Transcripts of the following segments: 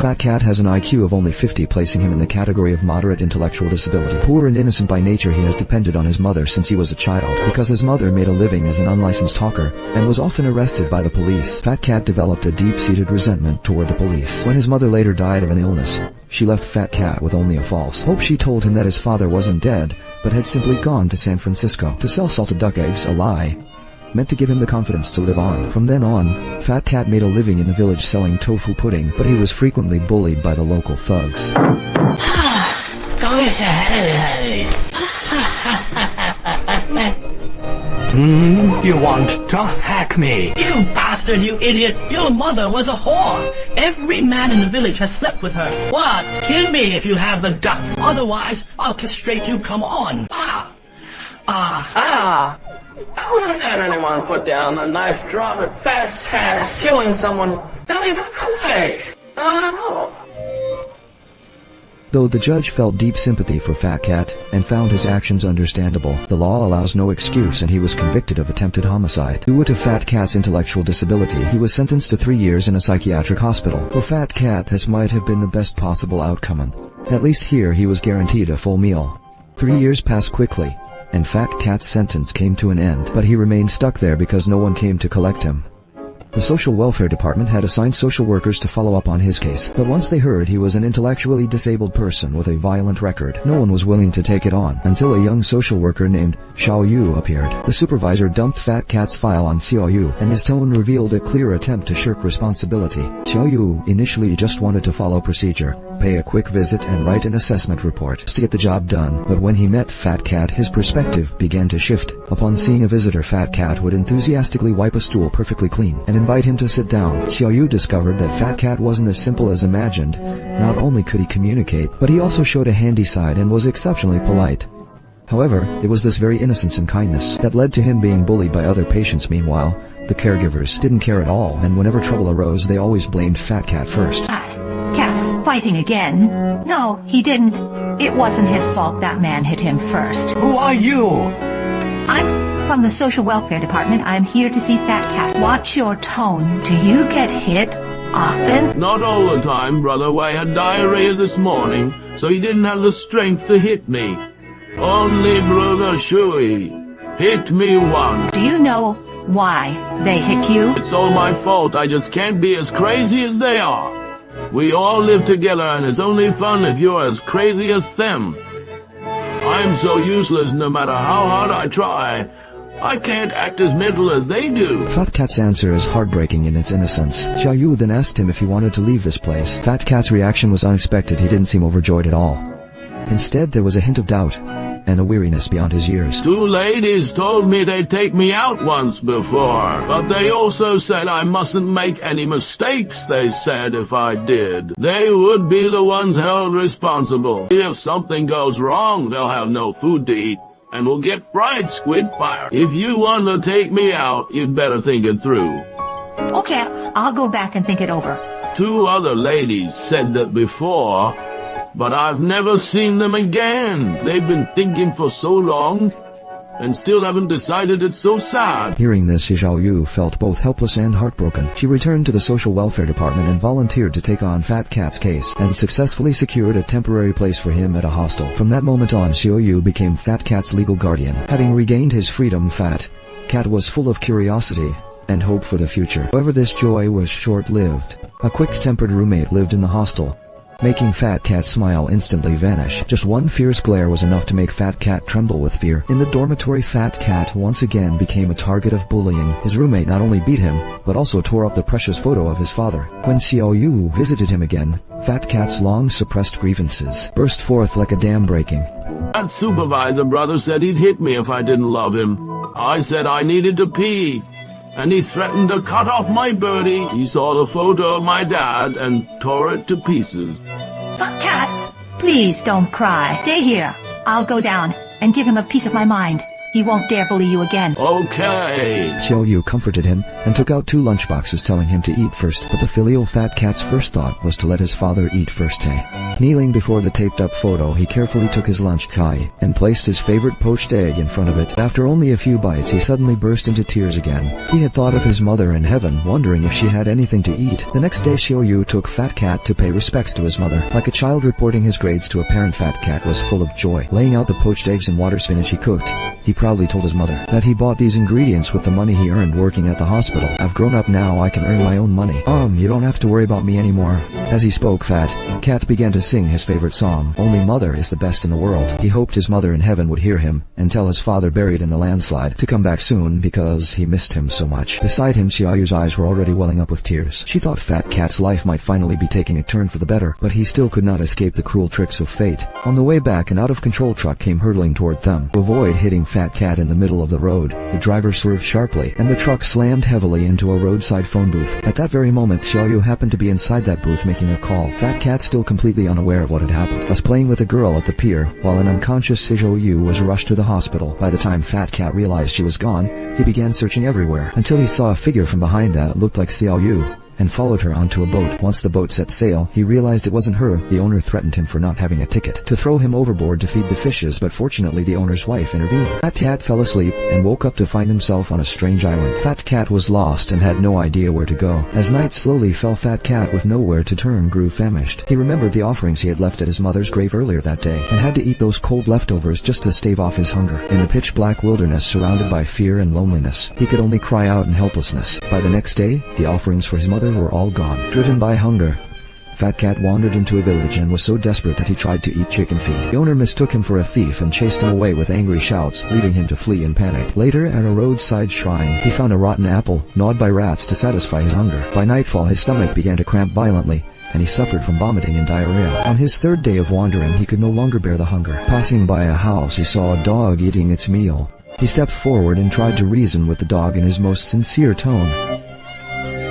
Fat Cat has an IQ of only 50, placing him in the category of moderate intellectual disability. Poor and innocent by nature, he has depended on his mother since he was a child. Because his mother made a living as an unlicensed hawker and was often arrested by the police, Fat Cat developed a deep-seated resentment toward the police. When his mother later died of an illness, she left Fat Cat with only a false hope. She told him that his father wasn't dead, but had simply gone to San Francisco to sell salted duck eggs, a lie meant to give him the confidence to live on. From then on, Fat Cat made a living in the village selling tofu pudding, but he was frequently bullied by the local thugs. You want to hack me? You bastard, you idiot! Your mother was a whore! Every man in the village has slept with her. What? Kill me if you have the guts. Otherwise, I'll castrate you. Come on. How had anyone put down a knife drawn at Fat Cat killing someone? Not even quick. Though the judge felt deep sympathy for Fat Cat and found his actions understandable, the law allows no excuse and he was convicted of attempted homicide. Due to Fat Cat's intellectual disability, he was sentenced to 3 years in a psychiatric hospital. For Fat Cat, this might have been the best possible outcome. At least here he was guaranteed a full meal. 3 years passed quickly, and Fat Cat's sentence came to an end, but he remained stuck there because no one came to collect him. The social welfare department had assigned social workers to follow up on his case, but once they heard he was an intellectually disabled person with a violent record, no one was willing to take it on, until a young social worker named Xiaoyu appeared. The supervisor dumped Fat Cat's file on Xiaoyu, and his tone revealed a clear attempt to shirk responsibility. Xiaoyu initially just wanted to follow procedure, pay a quick visit and write an assessment report just to get the job done, but when he met Fat Cat, his perspective began to shift. Upon seeing a visitor, Fat Cat would enthusiastically wipe a stool perfectly clean and invite him to sit down. Xiaoyu discovered that Fat Cat wasn't as simple as imagined. Not only could he communicate, but he also showed a handy side and was exceptionally polite. However, it was this very innocence and kindness that led to him being bullied by other patients. Meanwhile, the caregivers didn't care at all, and whenever trouble arose, they always blamed Fat Cat first. Cat fighting again? No, he didn't. It wasn't his fault that man hit him first. Who are you? I'm from the social welfare department. I'm here to see Fat Cat. Watch your tone. Do you get hit often? Not all the time, brother. I had diarrhea this morning, so he didn't have the strength to hit me. Only brother Shui hit me once. Do you know why they hit you? It's all my fault. I just can't be as crazy as they are. We all live together, and it's only fun if you're as crazy as them. I'm so useless no matter how hard I try. I can't act as mental as they do. Fat Cat's answer is heartbreaking in its innocence. Xiaoyu then asked him if he wanted to leave this place. Fat Cat's reaction was unexpected. He didn't seem overjoyed at all. Instead, there was a hint of doubt and a weariness beyond his years. 2 ladies told me they'd take me out once before, but they also said I mustn't make any mistakes. They said if I did, they would be the ones held responsible. If something goes wrong, they'll have no food to eat and will get fried squid fire. If you want to take me out, you'd better think it through. Okay, I'll go back and think it over. 2 other ladies said that before, but I've never seen them again. They've been thinking for so long and still haven't decided. It's so sad. Hearing this, Xiaoyu felt both helpless and heartbroken. She returned to the social welfare department and volunteered to take on Fat Cat's case, and successfully secured a temporary place for him at a hostel. From that moment on, Xiaoyu became Fat Cat's legal guardian. Having regained his freedom, Fat Cat was full of curiosity and hope for the future. However, this joy was short-lived. A quick-tempered roommate lived in the hostel, making Fat Cat's smile instantly vanish. Just one fierce glare was enough to make Fat Cat tremble with fear. In the dormitory, Fat Cat once again became a target of bullying. His roommate not only beat him, but also tore up the precious photo of his father. When Xiaoyu visited him again, Fat Cat's long-suppressed grievances burst forth like a dam breaking. That supervisor brother said he'd hit me if I didn't love him. I said I needed to pee, and he threatened to cut off my birdie. He saw the photo of my dad and tore it to pieces. Fat Cat, please don't cry. Stay here. I'll go down and give him a piece of my mind. He won't dare bully you again. Okay. Xiao Yu comforted him and took out 2 lunchboxes telling him to eat first, but the filial fat cat's first thought was to let his father eat first. Kneeling before the taped-up photo, he carefully took his lunch kai and placed his favorite poached egg in front of it. After only a few bites, he suddenly burst into tears again. He had thought of his mother in heaven, wondering if she had anything to eat. The next day, Xiao Yu took Fat Cat to pay respects to his mother. Like a child reporting his grades to a parent, Fat Cat was full of joy. Laying out the poached eggs and water spinach he cooked, he proudly told his mother that he bought these ingredients with the money he earned working at the hospital. I've grown up now, I can earn my own money. You don't have to worry about me anymore. As he spoke, Fat Cat began to sing his favorite song, Only Mother is the Best in the World. He hoped his mother in heaven would hear him and tell his father buried in the landslide to come back soon because he missed him so much. Beside him, Xiao Yu's eyes were already welling up with tears. She thought Fat Cat's life might finally be taking a turn for the better, but he still could not escape the cruel tricks of fate. On the way back, an out-of-control truck came hurtling toward them. To avoid hitting Fat Cat in the middle of the road, the driver swerved sharply, and the truck slammed heavily into a roadside phone booth. At that very moment, Xiao Yu happened to be inside that booth making a call. Fat Cat, still completely unaware of what had happened, was playing with a girl at the pier, while an unconscious Xiao Yu was rushed to the hospital. By the time Fat Cat realized she was gone, he began searching everywhere, until he saw a figure from behind that looked like Xiao Yu, and followed her onto a boat. Once the boat set sail, he realized it wasn't her. The owner threatened him for not having a ticket to throw him overboard to feed the fishes, but fortunately the owner's wife intervened. Fat Cat fell asleep and woke up to find himself on a strange island. Fat Cat was lost and had no idea where to go. As night slowly fell, Fat Cat, with nowhere to turn, grew famished. He remembered the offerings he had left at his mother's grave earlier that day, and had to eat those cold leftovers just to stave off his hunger. In the pitch-black wilderness, surrounded by fear and loneliness, he could only cry out in helplessness. By the next day, the offerings for his mother were all gone. Driven by hunger, Fat Cat wandered into a village and was so desperate that he tried to eat chicken feed. The owner mistook him for a thief and chased him away with angry shouts, leaving him to flee in panic. Later, at a roadside shrine, he found a rotten apple, gnawed by rats to satisfy his hunger. By nightfall, his stomach began to cramp violently, and he suffered from vomiting and diarrhea. On his 3rd day of wandering, he could no longer bear the hunger. Passing by a house, he saw a dog eating its meal. He stepped forward and tried to reason with the dog in his most sincere tone.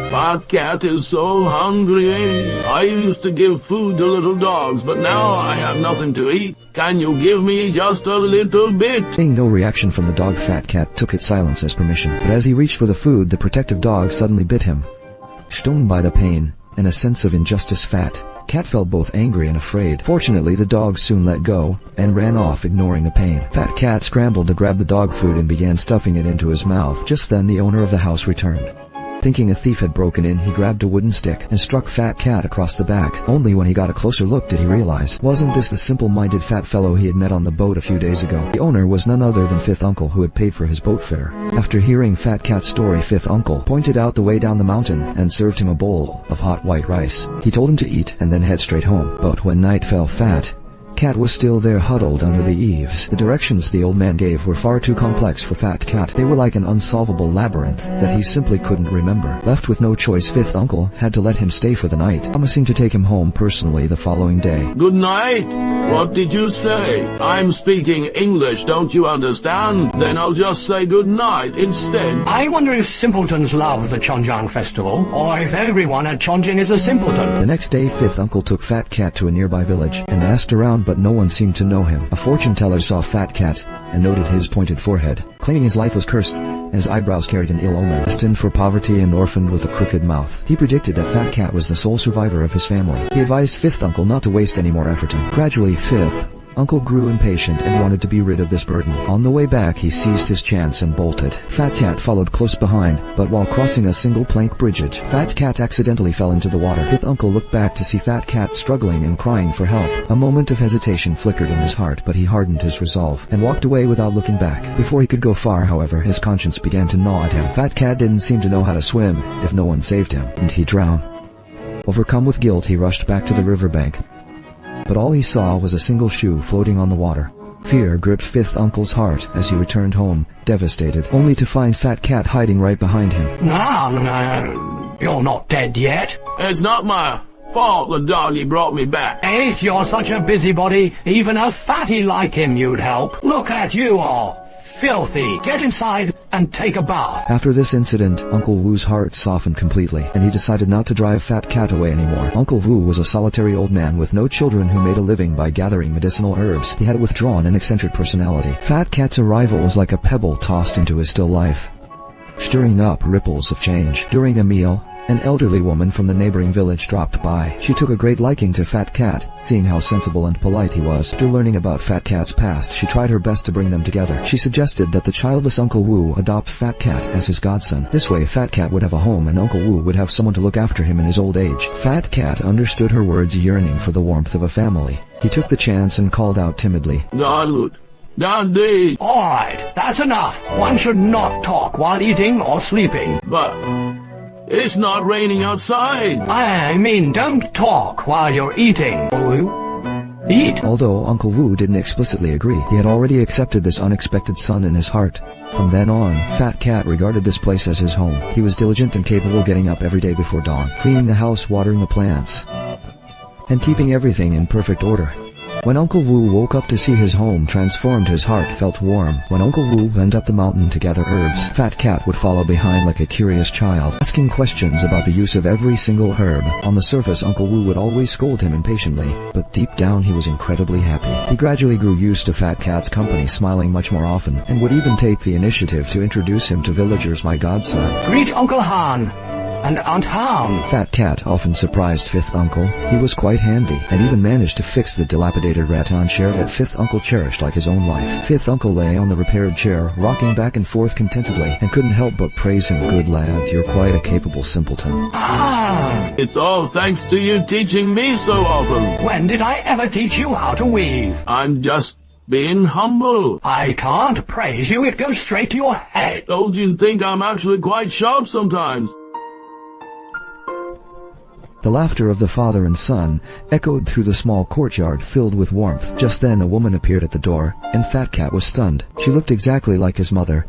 Fat Cat is so hungry. I used to give food to little dogs, but now I have nothing to eat. Can you give me just a little bit? Seeing no reaction from the dog, Fat Cat took its silence as permission. But as he reached for the food, the protective dog suddenly bit him. Stung by the pain and a sense of injustice, Fat Cat felt both angry and afraid. Fortunately, the dog soon let go and ran off, ignoring the pain. Fat Cat scrambled to grab the dog food and began stuffing it into his mouth. Just then, the owner of the house returned. Thinking a thief had broken in, he grabbed a wooden stick and struck Fat Cat across the back. Only when he got a closer look did he realize, wasn't this the simple-minded fat fellow he had met on the boat a few days ago? The owner was none other than Fifth Uncle, who had paid for his boat fare. After hearing Fat Cat's story, Fifth Uncle pointed out the way down the mountain and served him a bowl of hot white rice. He told him to eat and then head straight home. But when night fell, Fat Cat was still there, huddled under the eaves. The directions the old man gave were far too complex for Fat Cat. They were like an unsolvable labyrinth that he simply couldn't remember. Left with no choice, Fifth Uncle had to let him stay for the night, promising to take him home personally the following day. Good night? What did you say? I'm speaking English, don't you understand? Then I'll just say good night instead. I wonder if simpletons love the Chongjiang festival, or if everyone at Chongqing is a simpleton. The next day, Fifth Uncle took Fat Cat to a nearby village and asked around, but no one seemed to know him. A fortune teller saw Fat Cat and noted his pointed forehead, claiming his life was cursed, and his eyebrows carried an ill omen. Destined for poverty and orphaned with a crooked mouth, he predicted that Fat Cat was the sole survivor of his family. He advised Fifth Uncle not to waste any more effort. Gradually, Fifth Uncle grew impatient and wanted to be rid of this burden. On the way back, he seized his chance and bolted. Fat Cat followed close behind, but while crossing a single plank bridge, Fat Cat accidentally fell into the water. Fifth Uncle looked back to see Fat Cat struggling and crying for help. A moment of hesitation flickered in his heart, but he hardened his resolve and walked away without looking back. Before he could go far, however, his conscience began to gnaw at him. Fat Cat didn't seem to know how to swim if no one saved him, and he'd drown. Overcome with guilt, he rushed back to the riverbank, but all he saw was a single shoe floating on the water. Fear gripped Fifth Uncle's heart as he returned home, devastated, only to find Fat Cat hiding right behind him. No, you're not dead yet. It's not my fault the doggy brought me back. Ace, you're such a busybody, even a fatty like him you'd help. Look at you all, filthy. Get inside and take a bath. After this incident, Uncle Wu's heart softened completely, and he decided not to drive Fat Cat away anymore. Uncle Wu was a solitary old man with no children who made a living by gathering medicinal herbs. He had a withdrawn and eccentric personality. Fat Cat's arrival was like a pebble tossed into his still life, stirring up ripples of change. During a meal, an elderly woman from the neighboring village dropped by. She took a great liking to Fat Cat, seeing how sensible and polite he was. After learning about Fat Cat's past, she tried her best to bring them together. She suggested that the childless Uncle Wu adopt Fat Cat as his godson. This way, Fat Cat would have a home and Uncle Wu would have someone to look after him in his old age. Fat Cat understood her words, yearning for the warmth of a family. He took the chance and called out timidly, Daddy. Alright, that's enough. One should not talk while eating or sleeping. But it's not raining outside. I mean, don't talk while you're eating. Eat. Although Uncle Wu didn't explicitly agree, he had already accepted this unexpected son in his heart. From then on, Fat Cat regarded this place as his home. He was diligent and capable, getting up every day before dawn, cleaning the house, watering the plants, and keeping everything in perfect order. When Uncle Wu woke up to see his home transformed, his heart felt warm. When Uncle Wu went up the mountain to gather herbs, Fat Cat would follow behind like a curious child, asking questions about the use of every single herb. On the surface, Uncle Wu would always scold him impatiently, but deep down he was incredibly happy. He gradually grew used to Fat Cat's company, smiling much more often, and would even take the initiative to introduce him to villagers. My godson. Greet Uncle Han and Aunt Han. Fat Cat often surprised Fifth Uncle. He was quite handy, and even managed to fix the dilapidated rattan chair that Fifth Uncle cherished like his own life. Fifth Uncle lay on the repaired chair, rocking back and forth contentedly, and couldn't help but praise him. Good lad, you're quite a capable simpleton. It's all thanks to you teaching me so often. When did I ever teach you how to weave? I'm just being humble. I can't praise you, it goes straight to your head. Don't you think I'm actually quite sharp sometimes? The laughter of the father and son echoed through the small courtyard filled with warmth. Just then a woman appeared at the door, and Fat Cat was stunned. She looked exactly like his mother.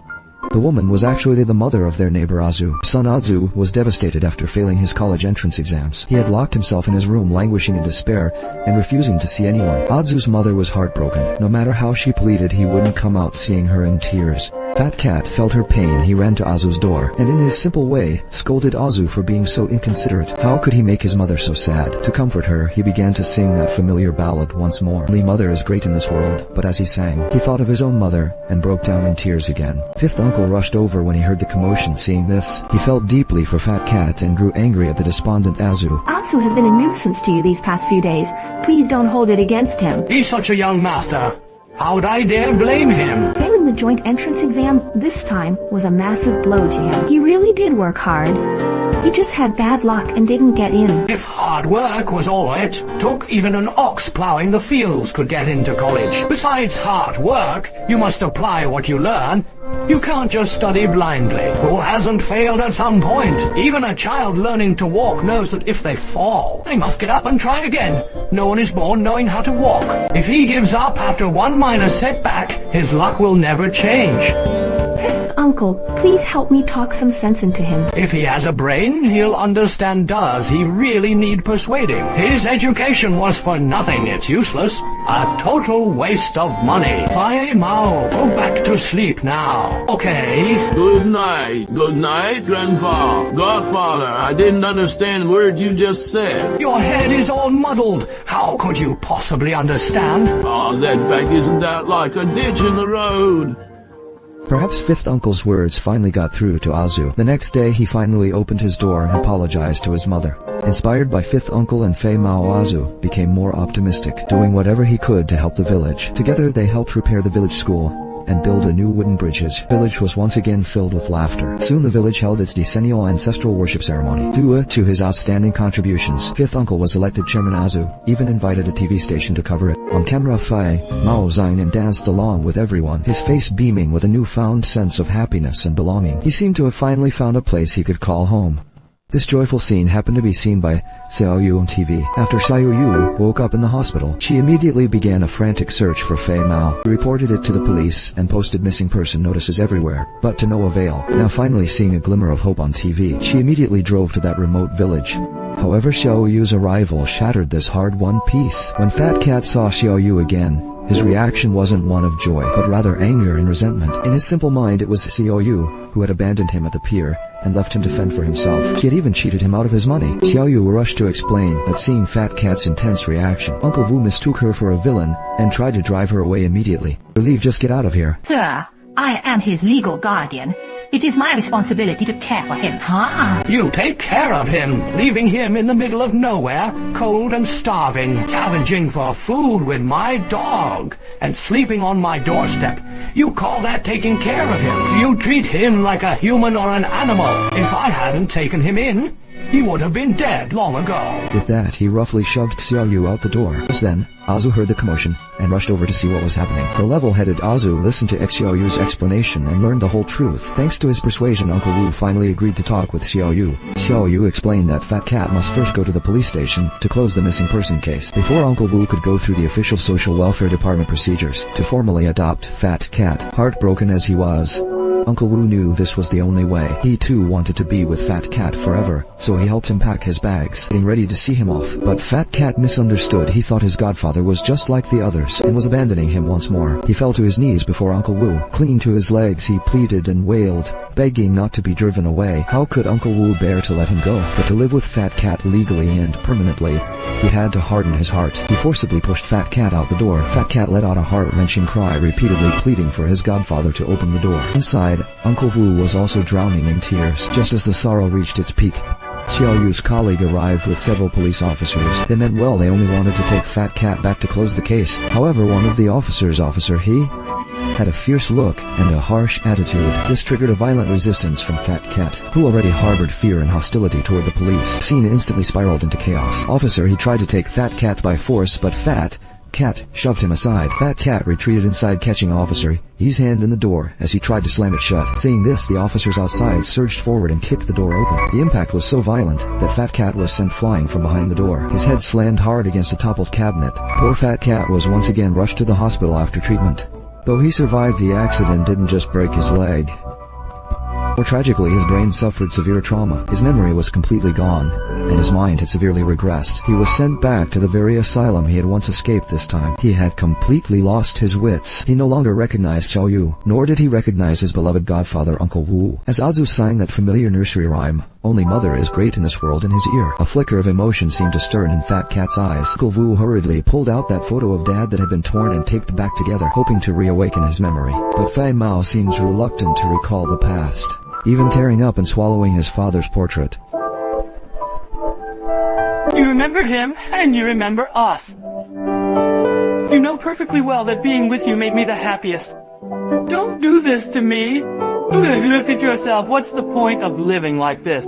The woman was actually the mother of their neighbor Azu. Son Azu was devastated after failing his college entrance exams. He had locked himself in his room, languishing in despair and refusing to see anyone. Azu's mother was heartbroken. No matter how she pleaded, he wouldn't come out, seeing her in tears. Fat Cat felt her pain. He ran to Azu's door, and in his simple way, scolded Azu for being so inconsiderate. How could he make his mother so sad? To comfort her, he began to sing that familiar ballad once more. Only mother is great in this world, but as he sang, he thought of his own mother and broke down in tears again. Fifth Uncle rushed over when he heard the commotion. Seeing this, he felt deeply for Fat Cat and grew angry at the despondent Azu. Azu has been a nuisance to you these past few days. Please don't hold it against him. He's such a young master. How'd I dare blame him? Failing the joint entrance exam this time was a massive blow to him. He really did work hard. He just had bad luck and didn't get in. If hard work was all it took, even an ox plowing the fields could get into college. Besides hard work, you must apply what you learn. You can't just study blindly. Who hasn't failed at some point? Even a child learning to walk knows that if they fall, they must get up and try again. No one is born knowing how to walk. If he gives up after one minor setback, his luck will never change. Fifth Uncle, please help me talk some sense into him. If he has a brain, he'll understand. Does he really need persuading? His education was for nothing. It's useless. A total waste of money. Fai Mao, go back to sleep now. Okay? Good night. Good night, Grandpa. Godfather, I didn't understand a word you just said. Your head is all muddled. How could you possibly understand? Oh, Zedbeck, isn't that like a ditch in the road? Perhaps Fifth Uncle's words finally got through to Azu. The next day, he finally opened his door and apologized to his mother. Inspired by Fifth Uncle and Fei Mao, Azu became more optimistic, doing whatever he could to help the village. Together, they helped repair the village school and build a new wooden bridges. The village was once again filled with laughter. Soon the village held its decennial ancestral worship ceremony. Due to his outstanding contributions, Fifth Uncle was elected Chairman. Azu even invited a TV station to cover it. On camera, Fei Mao sang and danced along with everyone, his face beaming with a newfound sense of happiness and belonging. He seemed to have finally found a place he could call home. This joyful scene happened to be seen by Xiaoyu on TV. After Xiaoyu woke up in the hospital, she immediately began a frantic search for Fei Mao. She reported it to the police and posted missing person notices everywhere, but to no avail. Now finally seeing a glimmer of hope on TV, she immediately drove to that remote village. However, Xiaoyu's arrival shattered this hard-won peace. When Fat Cat saw Xiaoyu again, His reaction wasn't one of joy, but rather anger and resentment. In his simple mind, it was Xiao Yu who had abandoned him at the pier and left him to fend for himself. She had even cheated him out of his money. Xiao Yu rushed to explain, but seeing Fat Cat's intense reaction, Uncle Wu mistook her for a villain and tried to drive her away immediately. Relieved, just get out of here. Sir, I am his legal guardian. It is my responsibility to care for him. Huh? You take care of him, leaving him in the middle of nowhere, cold and starving, challenging for food with my dog, and sleeping on my doorstep. You call that taking care of him? You treat him like a human or an animal. If I hadn't taken him in, he would have been dead long ago. With that, he roughly shoved Xiao Yu out the door. Just then, Azu heard the commotion and rushed over to see what was happening. The level-headed Azu listened to Xiao Yu's explanation and learned the whole truth. Thanks to his persuasion, Uncle Wu finally agreed to talk with Xiao Yu. Xiao Yu explained that Fat Cat must first go to the police station to close the missing person case before Uncle Wu could go through the official social welfare department procedures to formally adopt Fat Cat. Heartbroken as he was, Uncle Wu knew this was the only way. He too wanted to be with Fat Cat forever, so he helped him pack his bags, getting ready to see him off. But Fat Cat misunderstood. He thought his godfather was just like the others and was abandoning him once more. He fell to his knees before Uncle Wu. Clinging to his legs, he pleaded and wailed, begging not to be driven away. How could Uncle Wu bear to let him go? But to live with Fat Cat legally and permanently, he had to harden his heart. He forcibly pushed Fat Cat out the door. Fat Cat let out a heart-wrenching cry, repeatedly pleading for his godfather to open the door. Inside, Uncle Wu was also drowning in tears. Just as the sorrow reached its peak, Xiao Yu's colleague arrived with several police officers. They meant well, they only wanted to take Fat Cat back to close the case. However, one of the officers, he had a fierce look and a harsh attitude. This triggered a violent resistance from Fat Cat, who already harbored fear and hostility toward the police. The scene instantly spiraled into chaos. He tried to take Fat Cat by force, but Fat Cat shoved him aside. Fat Cat retreated inside, catching Officer's hand in the door as he tried to slam it shut. Seeing this, the officers outside surged forward and kicked the door open. The impact was so violent that Fat Cat was sent flying from behind the door. His head slammed hard against a toppled cabinet. Poor Fat Cat was once again rushed to the hospital after treatment. Though he survived, the accident didn't just break his leg. More tragically, his brain suffered severe trauma. His memory was completely gone, and his mind had severely regressed. He was sent back to the very asylum he had once escaped. This time, he had completely lost his wits. He no longer recognized Xiao Yu, nor did he recognize his beloved godfather, Uncle Wu. As Azu sang that familiar nursery rhyme, "Only mother is great in this world," in his ear, a flicker of emotion seemed to stir in Fat Cat's eyes. Uncle Wu hurriedly pulled out that photo of Dad that had been torn and taped back together, hoping to reawaken his memory. But Fei Mao seems reluctant to recall the past, even tearing up and swallowing his father's portrait. You remember him, and you remember us. You know perfectly well that being with you made me the happiest. Don't do this to me. Look at yourself. What's the point of living like this?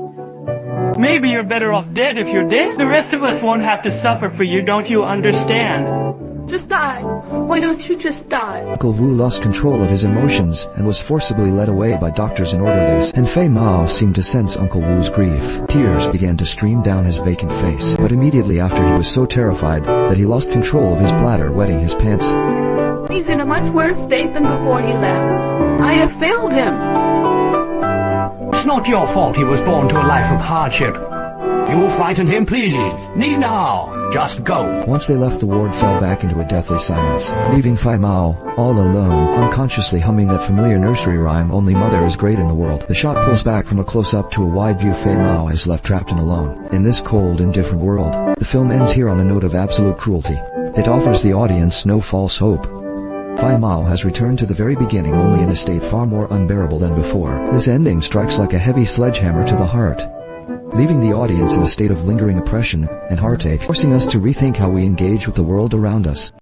Maybe you're better off dead if you're dead. The rest of us won't have to suffer for you, don't you understand? Just die. Why don't you just die? Uncle Wu lost control of his emotions and was forcibly led away by doctors and orderlies, and Fei Mao seemed to sense Uncle Wu's grief. Tears began to stream down his vacant face, but immediately after he was so terrified that he lost control of his bladder, wetting his pants. He's in a much worse state than before he left. I have failed him. It's not your fault he was born to a life of hardship. You frightened him, please. Need now. Just go. Once they left, the ward fell back into a deathly silence, leaving Fei Mao all alone, unconsciously humming that familiar nursery rhyme, "Only mother is great in the world." The shot pulls back from a close-up to a wide view. Fei Mao is left trapped and alone in this cold, indifferent world. The film ends here on a note of absolute cruelty. It offers the audience no false hope. Fei Mao has returned to the very beginning, only in a state far more unbearable than before. This ending strikes like a heavy sledgehammer to the heart, leaving the audience in a state of lingering oppression and heartache, forcing us to rethink how we engage with the world around us.